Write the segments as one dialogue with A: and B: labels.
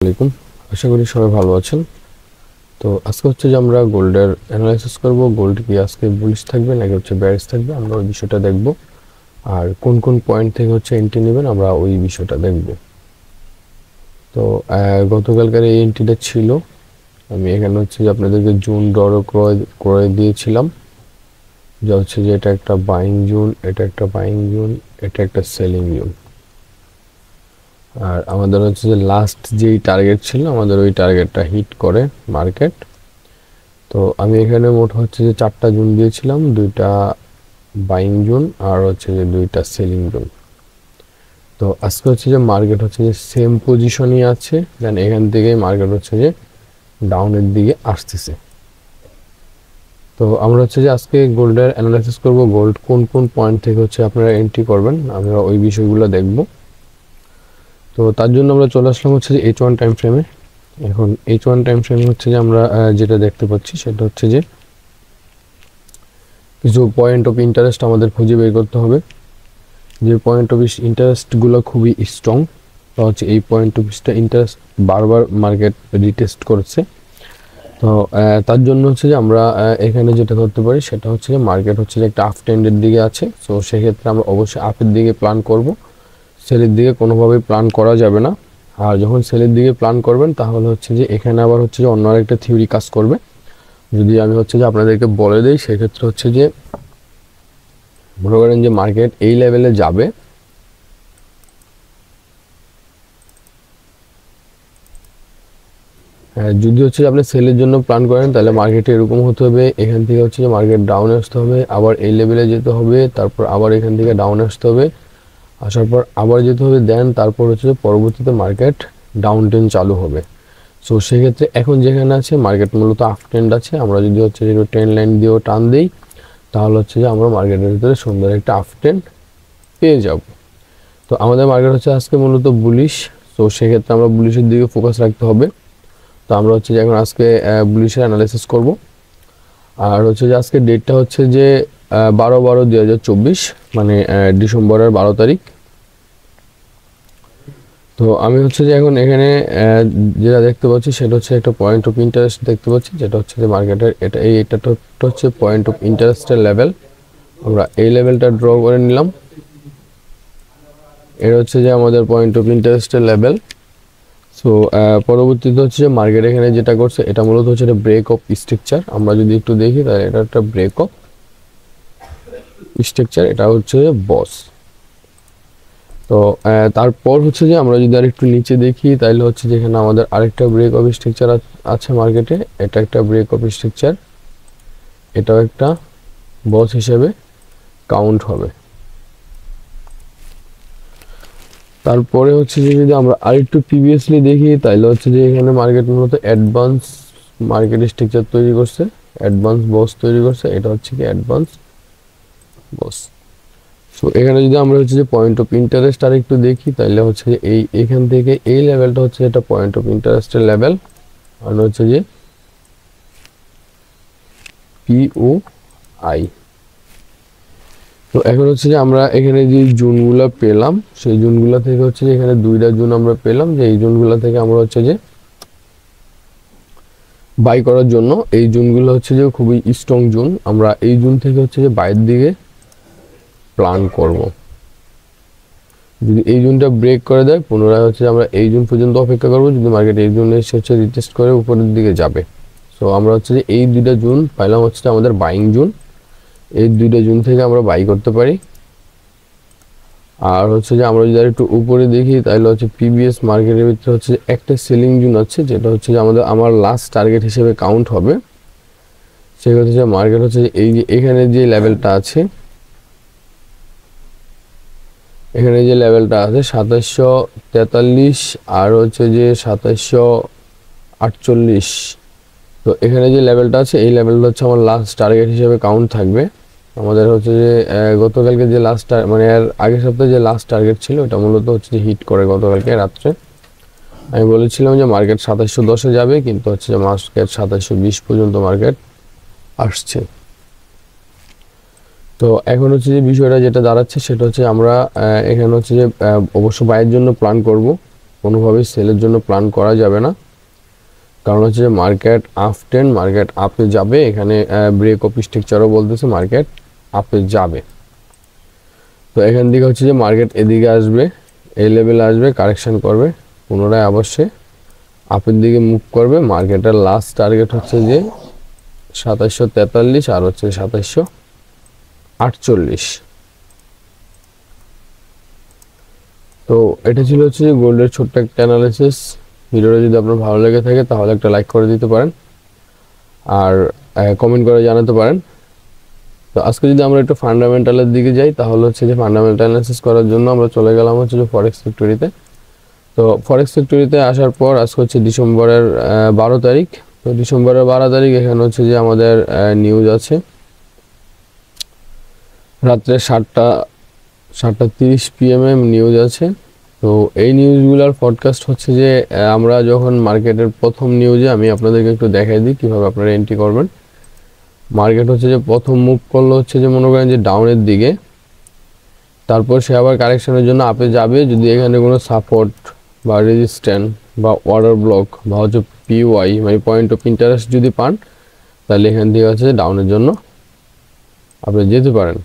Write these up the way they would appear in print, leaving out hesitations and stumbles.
A: আলাইকুম, আশা করি সবাই ভালো আছেন। তো আজকে হচ্ছে যে আমরা গোল্ডের অ্যানালাইসিস করব। গোল্ড কি আজকে বুলিশ থাকবে নাকি হচ্ছে বেয়ারিশ থাকবে, আমরা ওই বিষয়টা দেখব। আর কোন কোন পয়েন্ট থেকে হচ্ছে এন্ট্রি নেবেন, আমরা ওই বিষয়টা দেখব। তো গতকালকার এই এন্ট্রিটা ছিল, আমি এখানে হচ্ছে যে আপনাদেরকে জুন ড্র করে দিয়েছিলাম, যা হচ্ছে যে এটা একটা বাইং জোন, এটা একটা বাইং জোন, এটা একটা সেলিং জোন। আর আমাদের হচ্ছে যে লাস্ট যেই টার্গেট ছিল, আমাদের ওই টার্গেটটা হিট করে মার্কেট। তো আমি এখানে মোট হচ্ছে যে 4টা জোন দিয়েছিলাম, 2টা বাইং জোন আর হচ্ছে যে 2টা সেলিং জোন। তো আজকে হচ্ছে যে মার্কেট হচ্ছে যে সেম পজিশনই আছে, দেন এখান থেকে মার্কেট হচ্ছে যে ডাউনের দিকে আসতেছে। তো আমরা হচ্ছে যে আজকে গোল্ডের অ্যানালাইসিস করব, গোল্ড কোন কোন পয়েন্ট থেকে হচ্ছে আপনারা এন্ট্রি করবেন, আমরা ওই বিষয়গুলো দেখব। তো তার জন্য আমরা চলে আসলাম হচ্ছে যে H1 টাইম ফ্রেমে। এখন H1 টাইম ফ্রেমে হচ্ছে যে আমরা যেটা দেখতে পাচ্ছি সেটা হচ্ছে যে কিছু পয়েন্ট অফ ইন্টারেস্ট আমাদের খুঁজে বের করতে হবে। যে পয়েন্ট অফ ইন্টারেস্টগুলো খুবই স্ট্রং, তা হচ্ছে এই পয়েন্ট অফ ইন্টারেস্ট বারবার মার্কেট রিটেস্ট করছে। তো তার জন্য হচ্ছে যে আমরা এখানে যেটা করতে পারি সেটা হচ্ছে যে মার্কেট হচ্ছে যে একটা আপ ট্রেন্ডের দিকে আছে, সো সেক্ষেত্রে আমরা অবশ্যই আপের দিকে প্ল্যান করব, সেলের দিকে কোনোভাবেই প্ল্যান করা যাবে না। আর যখন সেলের দিকে প্ল্যান করবেন তাহলে হচ্ছে যে এখানে আবার হচ্ছে যে অন্য আরেকটা থিওরি কাজ করবে। যদি আমি হচ্ছে যে আপনাদেরকে বলে দিই, সেক্ষেত্রে হচ্ছে যে মনে করেন যে মার্কেট এই লেভেলে যাবে, যদি হচ্ছে আপনি সেলের জন্য প্ল্যান করেন তাহলে মার্কেটে এরকম হতে হবে, এখান থেকে হচ্ছে যে মার্কেট ডাউনে আসতে হবে, আবার এই লেভেলে যেতে হবে, তারপর আবার এখান থেকে ডাউনে আসতে হবে, আসার পর আবার যেতে হবে, দেন তারপর হচ্ছে যে পরবর্তীতে মার্কেট ডাউন ট্রেন্ড চালু হবে। সো সেক্ষেত্রে এখন যেখানে আছে মার্কেট মূলত আপ ট্রেন্ড আছে, আমরা যদি হচ্ছে যে ট্রেন্ড লাইন দিয়েও টান দিই তাহলে হচ্ছে যে আমরা মার্কেটের ভিতরে সুন্দর একটা আপ ট্রেন্ড পেয়ে যাব। তো আমাদের মার্কেট হচ্ছে আজকে মূলত বুলিশ, তো সেক্ষেত্রে আমরা বুলিশের দিকে ফোকাস রাখতে হবে। তো আমরা হচ্ছে যে এখন আজকে বুলিশের অ্যানালাইসিস করব। আর হচ্ছে যে আজকে ডেটটা হচ্ছে যে 12/12/2024, মানে ডিসেম্বরের 12 তারিখ। তো আমি হচ্ছে যে এখন এখানে যেটা দেখতে পাচ্ছি সেটা হচ্ছে একটা পয়েন্ট অফ ইন্টারেস্ট দেখতে পাচ্ছি, যেটা হচ্ছে যে মার্কেটের এটা হচ্ছে পয়েন্ট অফ ইন্টারেস্টের লেভেল। আমরা এই লেভেলটা ড্র করে নিলাম, এটা হচ্ছে যে আমাদের পয়েন্ট অফ ইন্টারেস্টের লেভেল। সো পরবর্তীতে হচ্ছে যে মার্কেট এখানে যেটা করছে এটা মূলত হচ্ছে একটা ব্রেক অফ স্ট্রাকচার। আমরা যদি একটু দেখি তাহলে এটা একটা ব্রেক অফ স্ট্রাকচার, এটা হচ্ছে বস। তো তারপর হচ্ছে যে আমরা যদি আরেকটু নিচে দেখি তাহলে হচ্ছে যে এখানে আমাদের আরেকটা ব্রেক অফ স্ট্রাকচার আছে মার্কেটে, এটা একটা ব্রেক অফ স্ট্রাকচার, এটাও একটা বস হিসেবে কাউন্ট হবে। তারপরে হচ্ছে যে যদি আমরা আরেকটু প্রিভিয়াসলি দেখি তাহলে হচ্ছে যে এখানে মার্কেট মূলত অ্যাডভান্স মার্কেট স্ট্রাকচার তৈরি করছে, অ্যাডভান্স বস তৈরি করছে, এটা হচ্ছে কি অ্যাডভান্স বস। সো এখানে যদি আমরা হচ্ছে যে পয়েন্ট অফ ইন্টারেস্ট আর একটু দেখি তাহলে হচ্ছে যে এখান থেকে এই লেভেলটা হচ্ছে এটা পয়েন্ট অফ ইন্টারেস্টের লেভেল, আর হচ্ছে যে POI। তো এখন হচ্ছে যে আমরা এখানে যে জোনগুলো পেলাম সেই জোনগুলো থেকে হচ্ছে যে এখানে 2টা জোন আমরা পেলাম, যে এই জোনগুলো থেকে আমরা হচ্ছে যে বাই করার জন্য, এই জোনগুলো হচ্ছে যে খুবই স্ট্রং জোন, আমরা এই জোন থেকে হচ্ছে যে বাইরের দিকে প্ল্যান করব। যদি এই জোনটা ব্রেক করে দেয় পুনরায় হচ্ছে আমরা এই জোন পর্যন্ত অপেক্ষা করব, যদি মার্কেট এই জোনে এসে হচ্ছে রিটেস্ট করে উপরের দিকে যাবে। সো আমরা হচ্ছে যে এই 2টা জোন পাইলাম হচ্ছে আমাদের বাইং জোন, এই 2টা জোন থেকে আমরা বাই করতে পারি। আর হচ্ছে যে আমরা যদি একটু উপরে দেখি তাহলে হচ্ছে প্রিভিয়াস মার্কেটের ভিতরে হচ্ছে একটা সেলিং জোন আছে, যেটা হচ্ছে যে আমার লাস্ট টার্গেট হিসেবে কাউন্ট হবে। সেক্ষেত্রে হচ্ছে মার্কেট হচ্ছে এই যে এখানে যে লেভেলটা আছে, এখানে যে লেভেলটা আছে 2743 আর হচ্ছে যে 2748, তো এখানে যে লেভেলটা আছে এই লেভেলটা হচ্ছে আমার লাস্ট টার্গেট হিসেবে কাউন্ট থাকবে। আমাদের হচ্ছে যে গতকালকে যে লাস্ট মানে এর আগের সপ্তাহে যে লাস্ট টার্গেট ছিল এটা মূলত হচ্ছে যে হিট করে গতকালকে রাত্রে। আমি বলেছিলাম যে মার্কেট 2710-এ যাবে, কিন্তু হচ্ছে যে মার্কেট 2720 পর্যন্ত মার্কেট আসছে। তো এখন হচ্ছে যে বিষয়টা যেটা দাঁড়াচ্ছে সেটা হচ্ছে আমরা এখানে হচ্ছে যে অবশ্য বাইয়ের জন্য প্ল্যান করব। কোনোভাবেই সেলের জন্য প্ল্যান করা যাবে না, কারণ হচ্ছে যে মার্কেট আপ ট্রেন্ড, মার্কেট আপে যাবে। এখানে ব্রেক অফ স্ট্রাকচারও বলতেছে মার্কেট আপে যাবে। তো এখান থেকে হচ্ছে যে মার্কেট এদিকে আসবে, এই লেভেলে আসবে, কারেকশন করবে, পুনরায় অবশ্যই আপের দিকে মুভ করবে। মার্কেটের লাস্ট টার্গেট হচ্ছে যে 2743 আর হচ্ছে 2748। তো এটা ছিল হচ্ছে যে গোল্ডের ছোট্ট একটা অ্যানালিসিস। ভিডিওটা যদি আপনার ভালো লেগে থাকে তাহলে একটা লাইক করে দিতে পারেন আর কমেন্ট করে জানাতে পারেন। তো আজকে যদি আমরা একটু ফান্ডামেন্টালের দিকে যাই তাহলে হচ্ছে যে ফান্ডামেন্টাল অ্যানালিসিস করার জন্য আমরা চলে গেলাম হচ্ছে যে ফরেক্স ফ্যাক্টরিতে। তো ফরেক্স ফ্যাক্টরিতে আসার পর আজকে হচ্ছে ডিসেম্বরের 12 তারিখ। তো ডিসেম্বরের 12 তারিখ এখানে হচ্ছে যে আমাদের নিউজ আছে রাত্রে 7:30 PM নিউজ আছে। তো এই নিউজগুলোর পডকাস্ট হচ্ছে যে আমরা যখন মার্কেটের প্রথম নিউজে আমি আপনাদেরকে একটু দেখাই দিই কীভাবে আপনারা এন্ট্রি করবেন। মার্কেট হচ্ছে যে প্রথম মুভ করলো হচ্ছে যে মনে করেন যে ডাউনের দিকে, তারপর সে আবার কারেকশনের জন্য আপে যাবে। যদি এখানে কোনো সাপোর্ট বা রেজিস্ট্যান্ট বা অর্ডার ব্লক বা হচ্ছে পিওয়াই মানে পয়েন্ট অফ ইন্টারেস্ট যদি পান তাহলে এখান থেকে হচ্ছে ডাউনের জন্য আপনি যেতে পারেন।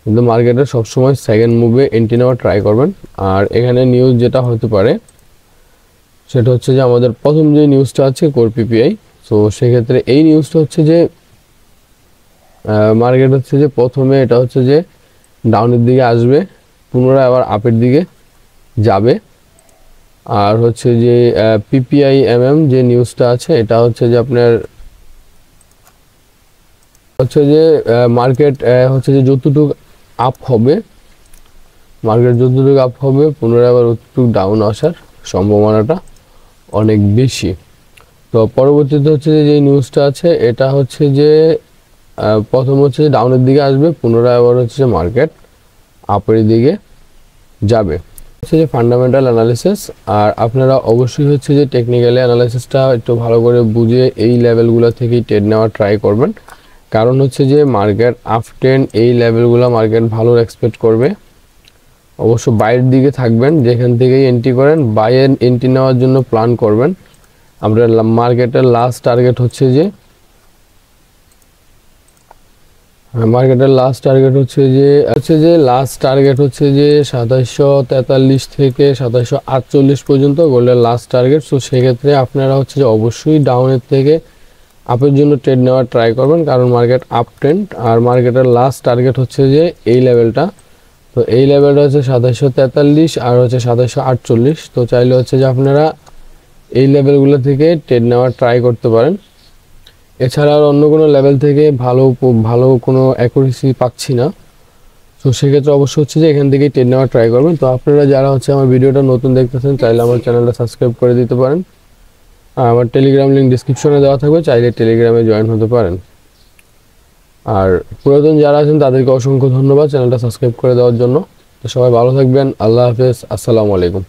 A: কিন্তু মার্কেটে সবসময় সেকেন্ড মুভে এন্ট্রি নেওয়ার ট্রাই করবেন। আর এখানে নিউজ যেটা হতে পারে সেটা হচ্ছে যে আমাদের প্রথম যে নিউজটা আছে কোর পিপিআই। তো সেক্ষেত্রে এই নিউজটা হচ্ছে যে মার্কেট হচ্ছে যে প্রথমে এটা হচ্ছে যে ডাউনের দিকে আসবে, পুনরায় আবার আপের দিকে যাবে। আর হচ্ছে যে পিপিআই যে নিউজটা আছে এটা হচ্ছে যে আপনার হচ্ছে যে মার্কেট হচ্ছে যে যতটুকু আপ হবে, মার্কেট যতটুকু আপ হবে পুনরায় আবার ততটুকু ডাউন আসার সম্ভাবনাটা অনেক বেশি। তো পরবর্তীতে হচ্ছে যে নিউজটা আছে এটা হচ্ছে যে প্রথম হচ্ছে যে ডাউনের দিকে আসবে, পুনরায় আবার হচ্ছে যে মার্কেট আপের দিকে যাবে। হচ্ছে যে ফান্ডামেন্টাল অ্যানালিসিস। আর আপনারা অবশ্যই হচ্ছে যে টেকনিক্যালি অ্যানালিসিসটা একটু ভালো করে বুঝে এই লেভেলগুলো থেকেই ট্রেড নেওয়ার ট্রাই করবেন, কারণ হচ্ছে যে মার্কেট আপ ট্রেন্ড এই লেভেলগুলো মার্কেট ভালো এক্সপেক্ট করবে। অবশ্য বাইরের দিকে থাকবেন, যেখান থেকেই এন্ট্রি করেন বাইয়ের এন্ট্রি নেওয়ার জন্য প্ল্যান করবেন। আপনার মার্কেটের লাস্ট টার্গেট হচ্ছে যে লাস্ট টার্গেট হচ্ছে যে 2743 থেকে 2748 পর্যন্ত গোল্ডের লাস্ট টার্গেট। সো সেক্ষেত্রে আপনারা হচ্ছে যে অবশ্যই ডাউনের থেকে আপের জন্য ট্রেড নেওয়ার ট্রাই করবেন, কারণ মার্কেট আপ ট্রেন্ড। আর মার্কেটের লাস্ট টার্গেট হচ্ছে যে এই লেভেলটা। তো এই লেভেলটা হচ্ছে 2743 আর হচ্ছে 2748। তো চাইলে হচ্ছে যে আপনারা এই লেভেলগুলো থেকে ট্রেড নেওয়ার ট্রাই করতে পারেন। এছাড়া আর অন্য কোনো লেভেল থেকে ভালো কোনো অ্যাকুরেসি পাচ্ছি না। তো সেক্ষেত্রে অবশ্যই হচ্ছে যে এখান থেকেই ট্রেড নেওয়ার ট্রাই করবেন। তো আপনারা যারা হচ্ছে আমার ভিডিওটা নতুন দেখতেছেন চাইলে আমার চ্যানেলটা সাবস্ক্রাইব করে দিতে পারেন। আর আমার টেলিগ্রাম লিঙ্ক ডিসক্রিপশনে দেওয়া থাকবে, চাইলে টেলিগ্রামে জয়েন হতে পারেন। আর পুরাতন যারা আছেন তাদেরকে অসংখ্য ধন্যবাদ চ্যানেলটা সাবস্ক্রাইব করে দেওয়ার জন্য। তো সবাই ভালো থাকবেন, আল্লাহ হাফেজ, আসসালামু আলাইকুম।